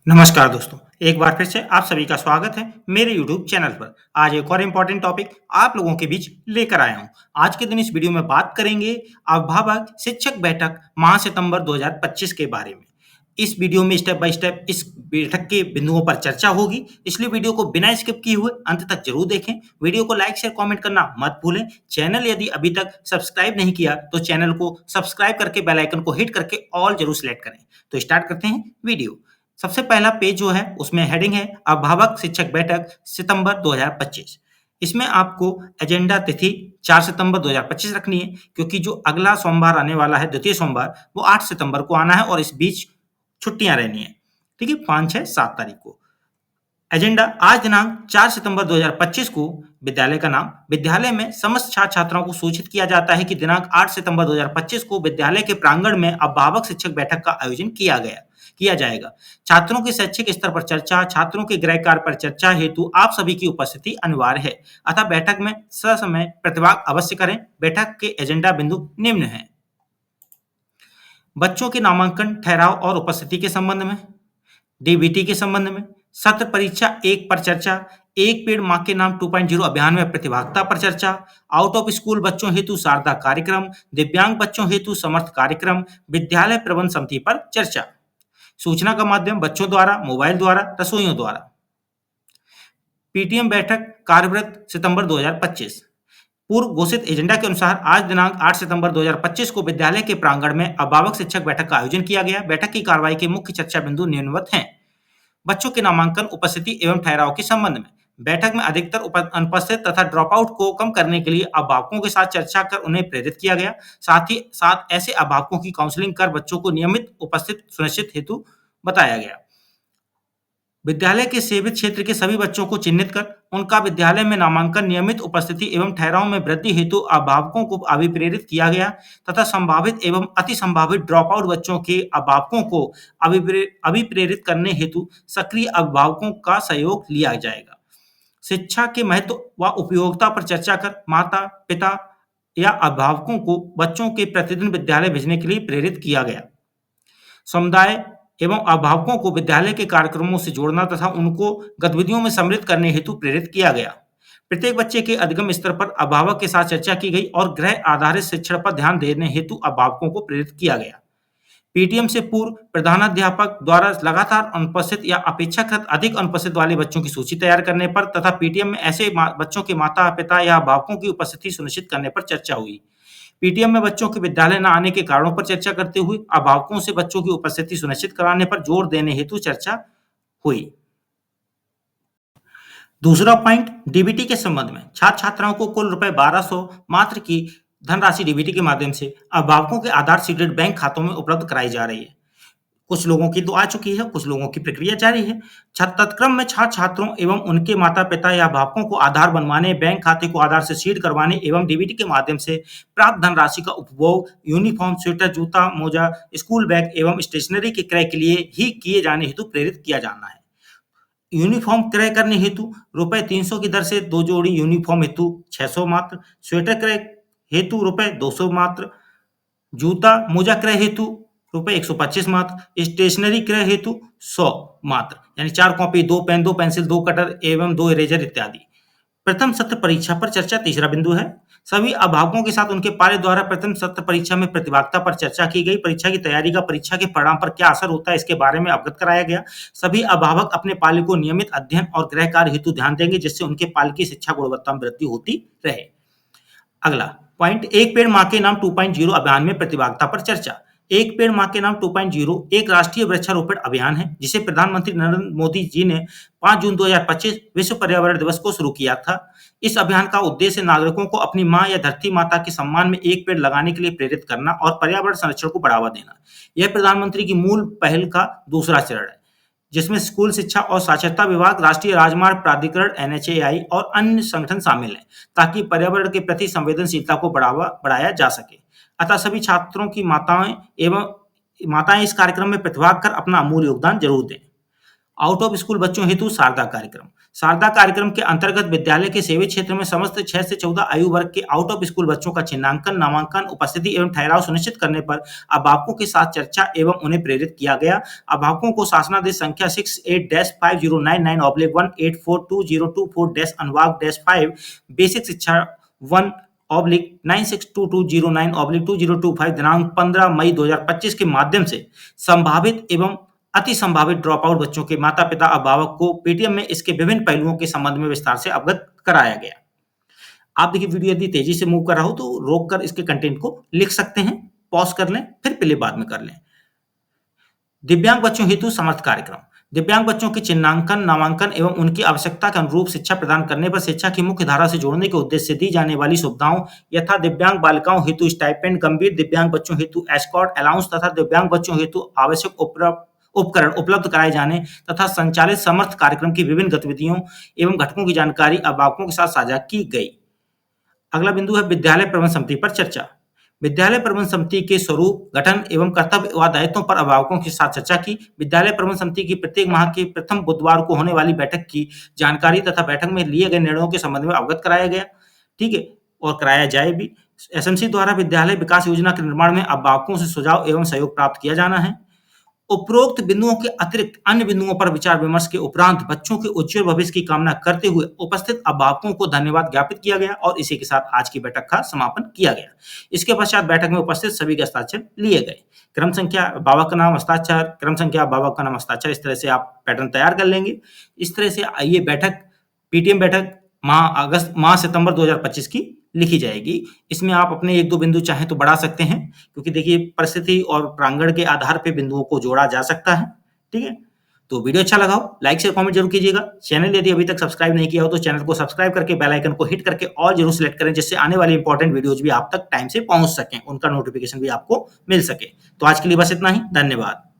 नमस्कार दोस्तों, एक बार फिर से आप सभी का स्वागत है मेरे यूट्यूब चैनल पर। आज एक और इम्पोर्टेंट टॉपिक आप लोगों के बीच लेकर आया हूँ। आज के दिन इस वीडियो में बात करेंगे अभिभावक शिक्षक बैठक माह सितंबर 2025 के बारे में। इस वीडियो में स्टेप बाय स्टेप इस बैठक के बिंदुओं पर चर्चा होगी, इसलिए वीडियो को बिना स्किप किए हुए अंत तक जरूर देखें। वीडियो को लाइक शेयर कमेंट करना मत भूलें। चैनल यदि अभी तक सब्सक्राइब नहीं किया तो चैनल को सब्सक्राइब करके बेल आइकन को हिट करके ऑल जरूर सिलेक्ट करें। तो स्टार्ट करते हैं वीडियो। सबसे पहला पेज जो है उसमें हेडिंग है अभिभावक शिक्षक बैठक सितंबर 2025। इसमें आपको एजेंडा तिथि 4 सितंबर 2025 रखनी है, क्योंकि जो अगला सोमवार आने वाला है द्वितीय सोमवार वो 8 सितंबर को आना है और इस बीच छुट्टियां रहनी है। ठीक है, 5, 6, 7 तारीख को एजेंडा। आज दिनांक 4 सितंबर 2025 को विद्यालय का नाम विद्यालय में समस्त छात्र छात्राओं को सूचित किया जाता है कि दिनांक 8 सितंबर 2025 को विद्यालय के प्रांगण में अभिभावक शिक्षक बैठक का आयोजन किया जाएगा। छात्रों के शैक्षिक स्तर पर चर्चा, छात्रों के गृह कार्य पर चर्चा हेतु आप सभी की उपस्थिति अनिवार्य है, अतः बैठक में ससमय प्रतिभाग अवश्य करें। बैठक के एजेंडा बिंदु निम्न है। बच्चों के नामांकन, ठहराव और उपस्थिति के संबंध में, डीबीटी के संबंध में, सत्र परीक्षा 1 पर चर्चा, एक पेड़ मां के नाम 2.0 अभियान में प्रतिभागिता पर चर्चा, आउट ऑफ स्कूल बच्चों हेतु शारदा कार्यक्रम, दिव्यांग बच्चों हेतु समर्थ कार्यक्रम, विद्यालय प्रबंध समिति पर चर्चा। सूचना का माध्यम बच्चों द्वारा, मोबाइल द्वारा, रसोइयों द्वारा। पीटीएम बैठक कार्यव्रत सितंबर 2025। पूर्व घोषित एजेंडा के अनुसार आज दिनांक 8 सितंबर 2025 को विद्यालय के प्रांगण में अभिभावक शिक्षक बैठक का आयोजन किया गया। बैठक की कार्रवाई के मुख्य चर्चा बिंदु निम्नवत हैं। बच्चों के नामांकन, उपस्थिति एवं ठहराव के संबंध में बैठक में अधिकतर अनुपस्थित तथा ड्रॉप आउट को कम करने के लिए अभिभावकों के साथ चर्चा कर उन्हें प्रेरित किया गया। साथ ही साथ ऐसे अभिभावकों की काउंसलिंग कर बच्चों को नियमित उपस्थित सुनिश्चित हेतु बताया गया। विद्यालय के सेवित क्षेत्र के सभी बच्चों को चिन्हित कर उनका विद्यालय में नामांकन, नियमित उपस्थिति एवं ठहराव में वृद्धि हेतु अभिभावकों को अभिप्रेरित किया गया तथा संभावित एवं अति संभावित ड्रॉप आउट बच्चों के अभिभावकों को अभिप्रेरित करने हेतु सक्रिय अभिभावकों का सहयोग लिया जाएगा। शिक्षा के महत्व व उपयोगिता पर चर्चा कर माता पिता या अभिभावकों को बच्चों के प्रतिदिन विद्यालय भेजने के लिए प्रेरित किया गया। समुदाय एवं अभिभावकों को विद्यालय के कार्यक्रमों से जोड़ना तथा उनको गतिविधियों में सम्मिलित करने हेतु प्रेरित किया गया। प्रत्येक बच्चे के अधिगम स्तर पर अभिभावक के साथ चर्चा की गई और गृह आधारित शिक्षण पर ध्यान देने हेतु अभिभावकों को प्रेरित किया गया। पीटीएम से पूर्व प्रधानाध्यापक द्वारा लगातार अनुपस्थित या अपेक्षाकृत अधिक अनुपस्थित वाले बच्चों की सूची तैयार करने पर तथा पीटीएम में ऐसे बच्चों के माता पिता या अभिभावकों की उपस्थिति सुनिश्चित करने पर चर्चा हुई। पीटीएम में बच्चों के विद्यालय न आने के कारणों पर चर्चा करते हुए अभिभावकों से बच्चों की उपस्थिति सुनिश्चित कराने पर जोर देने हेतु चर्चा हुई। दूसरा पॉइंट डीबीटी के संबंध में छात्र छात्राओं को कुल रुपए 1200 मात्र की धनराशि डीबीटी के माध्यम से अभिभावकों के आधार सीडेड बैंक खातों में उपलब्ध कराई जा रही है। कुछ लोगों की तो आ चुकी है, कुछ लोगों की प्रक्रिया जारी है। तत्क्रम में छात्र छात्रों एवं उनके माता पिता या अभिभावकों को आधार बनवाने, बैंक खाते को आधार से सीड करवाने एवं डीबीटी के माध्यम से प्राप्त धनराशि का उपभोग यूनिफॉर्म, स्वेटर, जूता, मोजा, स्कूल बैग एवं स्टेशनरी के क्रय के लिए ही किए जाने हेतु प्रेरित किया जाना है। यूनिफॉर्म क्रय करने हेतु रुपए 300 की दर से 2 जोड़ी यूनिफॉर्म हेतु 600 मात्र, स्वेटर क्रय हेतु रुपए 200 मात्र, जूता मोजा क्रय हेतु रुपए 125 मात्र, स्टेशनरी क्रय हेतु 100 मात्र, यानी 4 कॉपी, 2 पेन, 2 पेंसिल, 2 कटर एवं 2 इरेजर इत्यादि। प्रथम सत्र परीक्षा पर चर्चा तीसरा बिंदु है। सभी अभिभावकों के साथ उनके पालक द्वारा प्रथम सत्र परीक्षा में प्रतिभागिता पर चर्चा की गई। परीक्षा की तैयारी का परीक्षा के परिणाम पर क्या असर होता है इसके बारे में अवगत कराया गया। सभी अभिभावक अपने पालक को नियमित अध्ययन और गृह कार्य हेतु ध्यान देंगे, जिससे उनके पालक की शिक्षा गुणवत्ता में वृद्धि होती रहे। अगला पॉइंट एक पेड़ मां के नाम 2.0 अभियान में प्रतिभागिता पर चर्चा। एक पेड़ मां के नाम 2.0 एक राष्ट्रीय वृक्षारोपण अभियान है, जिसे प्रधानमंत्री नरेंद्र मोदी जी ने 5 जून 2025 विश्व पर्यावरण दिवस को शुरू किया था। इस अभियान का उद्देश्य नागरिकों को अपनी मां या धरती माता के सम्मान में एक पेड़ लगाने के लिए प्रेरित करना और पर्यावरण संरक्षण को बढ़ावा देना। यह प्रधानमंत्री की मूल पहल का दूसरा चरण है, जिसमें स्कूल शिक्षा और साक्षरता विभाग, राष्ट्रीय राजमार्ग प्राधिकरण एनएचएआई और अन्य संगठन शामिल हैं, ताकि पर्यावरण के प्रति संवेदनशीलता को बढ़ाया जा सके। अतः सभी छात्रों की माताएं इस कार्यक्रम में प्रतिभाग कर अपना अमूल्य योगदान जरूर दें। आउट ऑफ स्कूल बच्चों हेतु शारदा कार्यक्रम। शारदा कार्यक्रम के अंतर्गत विद्यालय के सेवित क्षेत्र में समस्त 6 से 14 आयु वर्ग के आउट ऑफ स्कूल बच्चों का चिन्हांकन, नामांकन, उपस्थिति एवं ठहराव सुनिश्चित करने पर अभिभावकों के साथ चर्चा एवं उन्हें प्रेरित किया गया। अभिभावकों को शासनादेश संख्या 68-5099/842024-अनुभाग-5 बेसिक शिक्षा 1/962209/2025 दिनांक 15 मई 2025 के माध्यम से संभावित एवं अति संभावित ड्रॉप आउट बच्चों के माता-पिता, अभिभावक को पेटीएम में इसके विभिन्न पहलुओं के संबंध में विस्तार से अवगत कराया गया। आप देखिए वीडियो यदि तेजी से मूव कर रहा हो तो रोक कर इसके कंटेंट को लिख सकते हैं, पॉज कर लें, फिर प्ले बाद में कर लें। दिव्यांग बच्चों हेतु समर्थ कार्यक्रम। दिव्यांग बच्चों के चिन्हांकन, नामांकन एवं उनकी आवश्यकता के अनुरूप शिक्षा प्रदान करने पर शिक्षा की मुख्य धारा से जोड़ने के उद्देश्य से दी जाने वाली सुविधाओं यथा दिव्यांग बालिकाओं हेतु स्टाइपेंड, गंभीर दिव्यांग बच्चों हेतु एस्कॉर्ट अलाउंस तथा दिव्यांग बच्चों हेतु आवश्यक उपकरण उपलब्ध कराए जाने तथा संचालित समर्थ कार्यक्रम की विभिन्न गतिविधियों एवं घटकों की जानकारी अभिभावकों के साथ साझा की गई। अगला बिंदु है विद्यालय प्रबंध समिति पर चर्चा। विद्यालय प्रबंध समिति के स्वरूप, गठन एवं कर्तव्य व दायित्वों पर अभिभावकों के साथ चर्चा की। विद्यालय प्रबंध समिति की प्रत्येक माह के प्रथम बुधवार को होने वाली बैठक की जानकारी तथा बैठक में लिए गए निर्णयों के संबंध में अवगत कराया गया, ठीक है, और कराया जाए भी। एसएमसी द्वारा विद्यालय विकास योजना के निर्माण में अभिभावकों से सुझाव एवं सहयोग प्राप्त किया जाना है। उपरोक्त बिंदुओं के अतिरिक्त अन्य बिंदुओं पर विचार विमर्श के उपरांत बच्चों के उज्जवल भविष्य की कामना करते हुए उपस्थित अभिभावकों को धन्यवाद ज्ञापित किया गया और इसी के साथ आज की बैठक का समापन किया गया। इसके पश्चात बैठक में उपस्थित सभी के हस्ताक्षर लिए गए। क्रम संख्या, अभिभावक का नाम, हस्ताक्षर, क्रम संख्या, अभिभावक का नाम, हस्ताक्षर, इस तरह से आप पैटर्न तैयार कर लेंगे। इस तरह से ये बैठक पीटीएम बैठक माह सितंबर 2025 की लिखी जाएगी। इसमें आप अपने 1-2 बिंदु चाहें तो बढ़ा सकते हैं, क्योंकि देखिए परिस्थिति और प्रांगण के आधार पे बिंदुओं को जोड़ा जा सकता है, ठीक है। तो वीडियो अच्छा लगा हो लाइक शेयर कमेंट जरूर कीजिएगा। चैनल यदि अभी तक सब्सक्राइब नहीं किया हो तो चैनल को सब्सक्राइब करके बेल आइकन को हिट करके ऑल जरूर सेलेक्ट करें, जिससे आने वाली इंपॉर्टेंट वीडियोज भी आप तक टाइम से पहुंच सकें, उनका नोटिफिकेशन भी आपको मिल सके। तो आज के लिए बस इतना ही, धन्यवाद।